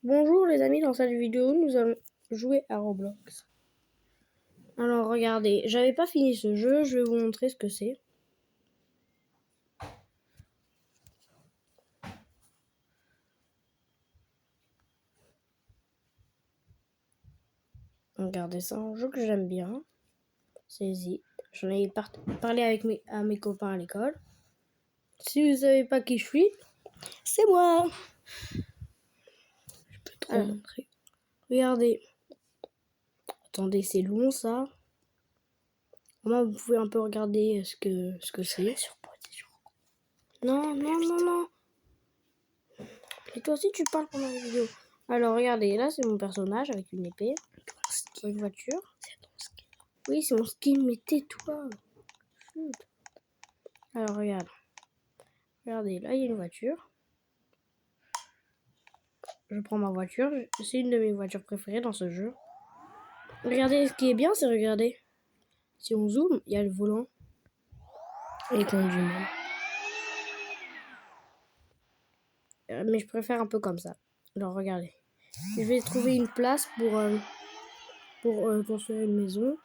Bonjour les amis, dans cette vidéo, nous allons jouer à Roblox. Alors regardez, j'avais pas fini ce jeu, je vais vous montrer ce que c'est. Regardez, c'est un jeu que j'aime bien. C'est easy. J'en ai parlé avec mes copains à l'école. Si vous savez pas qui je suis, c'est moi. Je peux trop montrer. Regardez. Attendez, c'est long ça. Moi, vous pouvez un peu regarder ce que c'est. Non. Et toi aussi, tu parles pendant la vidéo. Alors, regardez, là, c'est mon personnage avec une épée. Une voiture. C'est ton skin. Oui, c'est mon skin, mais tais-toi. Alors, regarde. Regardez, là, il y a une voiture. Je prends ma voiture. C'est une de mes voitures préférées dans ce jeu. Regardez, ce qui est bien, c'est regarder. Si on zoome, il y a le volant. Et il conduit même. Mais je préfère un peu comme ça. Alors, regardez. Je vais trouver une place pour construire une maison.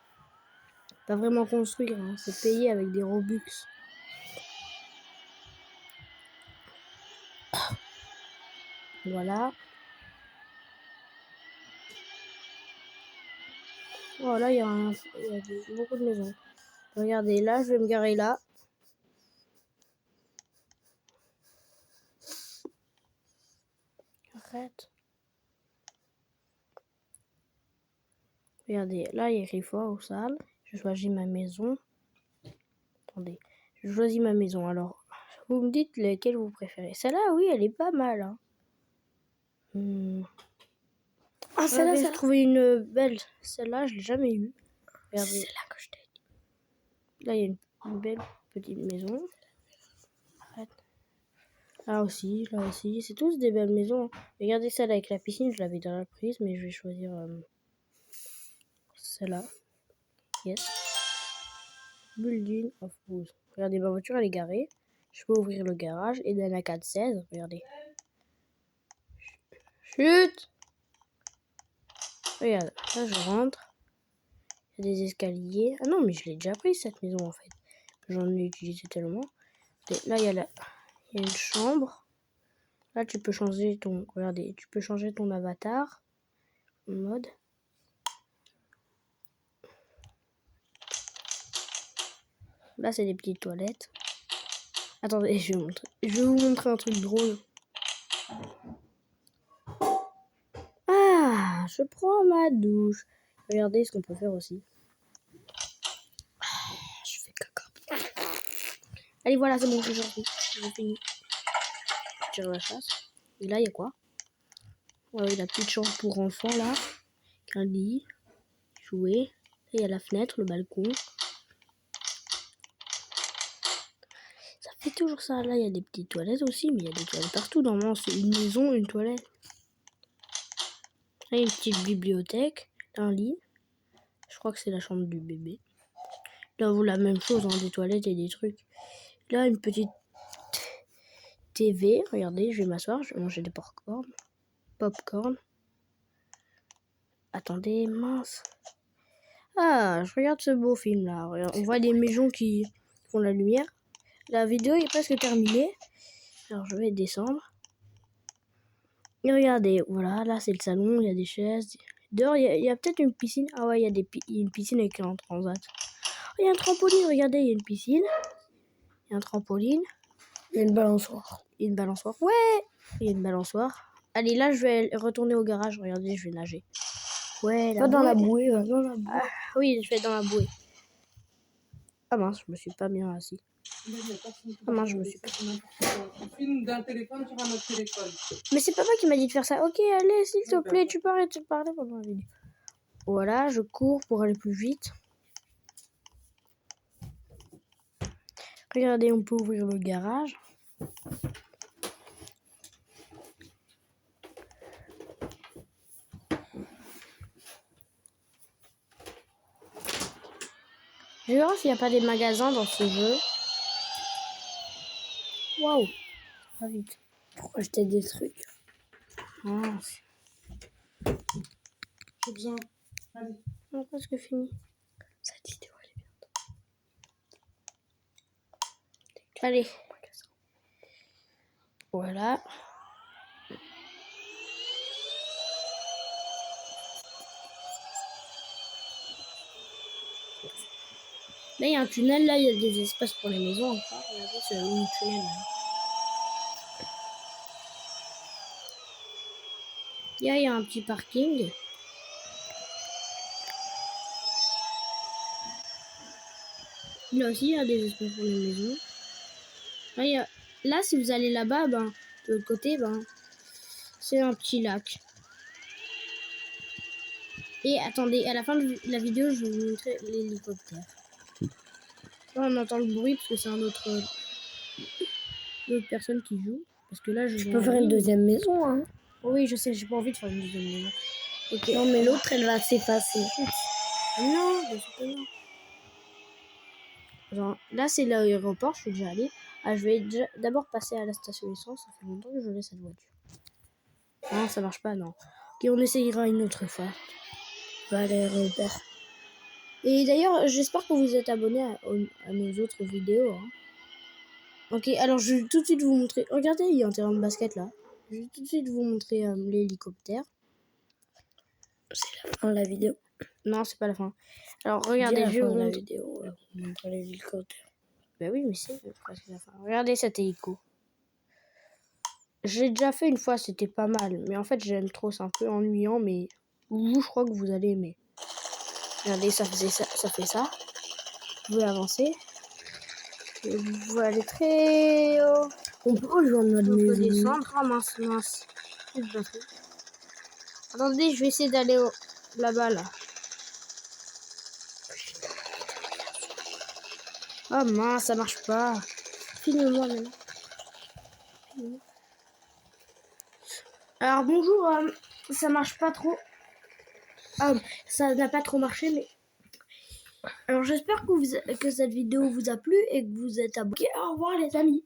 Pas vraiment construire, hein. C'est payer avec des Robux. Voilà. Oh là, il y a beaucoup de maisons. Regardez, là, je vais me garer là. Arrête. Regardez, là, il y a écrit fort aux salles. Je choisis ma maison. Attendez, je choisis ma maison. Alors, vous me dites laquelle vous préférez. Celle-là, oui, elle est pas mal. Hein. Ah, celle-là, j'ai trouvé une belle. Celle-là, je l'ai jamais eue. Regardez. C'est celle-là que je t'ai dit. Là, il y a une belle petite maison. Arrête. Là aussi, c'est tous des belles maisons. Regardez celle avec la piscine, je l'avais déjà prise, mais je vais choisir celle-là. Yes. Building of Booze. Regardez, ma voiture elle est garée. Je peux ouvrir le garage et dans la 416, regardez. Chut! Regarde, là je rentre. Il y a des escaliers. Ah non, mais je l'ai déjà prise cette maison en fait. J'en ai utilisé tellement. Là, il y a une chambre. Là, tu peux changer ton... Regardez, tu peux changer ton avatar. Mode. Là, c'est des petites toilettes. Attendez, je vais vous montrer un truc drôle. Ah, je prends ma douche. Regardez ce qu'on peut faire aussi. Je fais caca. Allez, voilà, c'est bon, j'ai fini. Je tire la chasse. Et là, il y a quoi? Ouais, la petite chambre pour enfants, là. Un lit. Jouer. Et il y a la fenêtre, le balcon. Ça fait toujours ça. Là, il y a des petites toilettes aussi, mais il y a des toilettes partout. Normalement, c'est une maison, une toilette. Là, il y a une petite bibliothèque. Un lit. Je crois que c'est la chambre du bébé. Là, vous la même chose, hein, des toilettes et des trucs. Là, une petite TV. Regardez, je vais m'asseoir, je vais manger des popcorn. Attendez, mince. Ah, je regarde ce beau film là. Regarde, on voit des maisons qui font la lumière. La vidéo est presque terminée. Alors, je vais descendre. Et regardez, voilà, là c'est le salon, il y a des chaises. Dehors, il y a peut-être une piscine. Ah ouais, il y a une piscine avec un transat. Oh, il y a un trampoline, regardez, il y a une piscine. Il y a un trampoline. Il y a une balançoire. Une balançoire, ouais. Il y a une balançoire. Allez, là, je vais retourner au garage. Regardez, je vais nager. Ouais, là. Va dans la bouée, va dans la bouée. Ah, oui, je vais dans la bouée. Ah mince, je me suis pas bien assis. Ah mince, je me suis pas... D'un téléphone sur un autre téléphone. Mais c'est papa qui m'a dit de faire ça. Ok, allez, s'il te plaît, tu peux arrêter de parler pendant la vidéo. Voilà, je cours pour aller plus vite. Regardez, on peut ouvrir le garage. Je vais voir s'il n'y a pas des magasins dans ce jeu. Waouh, pas vite. Pour acheter des trucs. Mince. J'ai besoin. Allez. Non, presque fini. Cette vidéo, elle est bien. Allez. Voilà. Là, il y a un tunnel. Là, il y a des espaces pour les maisons encore. Regardez, c'est un tunnel. Là. Là, il y a un petit parking. Là aussi, il y a des espaces pour les maisons. Là, là si vous allez là-bas, ben, de l'autre côté, ben, c'est un petit lac. Et attendez, à la fin de la vidéo, je vais vous montrer l'hélicoptère. Là, on entend le bruit parce que c'est une autre personne qui joue. Parce que là, je peux faire une deuxième maison, hein. Oui, je sais, j'ai pas envie de faire une deuxième maison. Okay. Non, mais l'autre, elle va s'effacer. Non, bien sûr que non. Genre, là, c'est l'aéroport, je suis déjà allée. Ah, je vais d'abord passer à la station essence. Ça fait longtemps que je laisse cette voiture. Non, ça marche pas, non. Ok, on essayera une autre fois. On va à l'aéroport. Et d'ailleurs, j'espère que vous êtes abonnés à nos autres vidéos. Hein. Ok, alors je vais tout de suite vous montrer. Regardez, il y a un terrain de basket là. Je vais tout de suite vous montrer l'hélicoptère. C'est la fin de la vidéo. Non, c'est pas la fin. Alors regardez, je vais vous la vidéo. On montre l'hélicoptère. Ben oui, mais c'est presque la fin. Regardez cet hélico. J'ai déjà fait une fois, c'était pas mal. Mais en fait, j'aime trop, c'est un peu ennuyant, mais vous, je crois que vous allez aimer. Regardez, ça fait ça. Vous pouvez avancer. Et vous pouvez aller très haut. On peut rejoindre notre On peut maison. descendre. Ah mince. Attendez, je vais essayer d'aller là-bas, là. Ah mince, ça marche pas. Filme-moi maintenant. Alors bonjour, ça marche pas trop. Ça n'a pas trop marché, mais... Alors j'espère que cette vidéo vous a plu et que vous êtes abonnés. Au revoir les amis.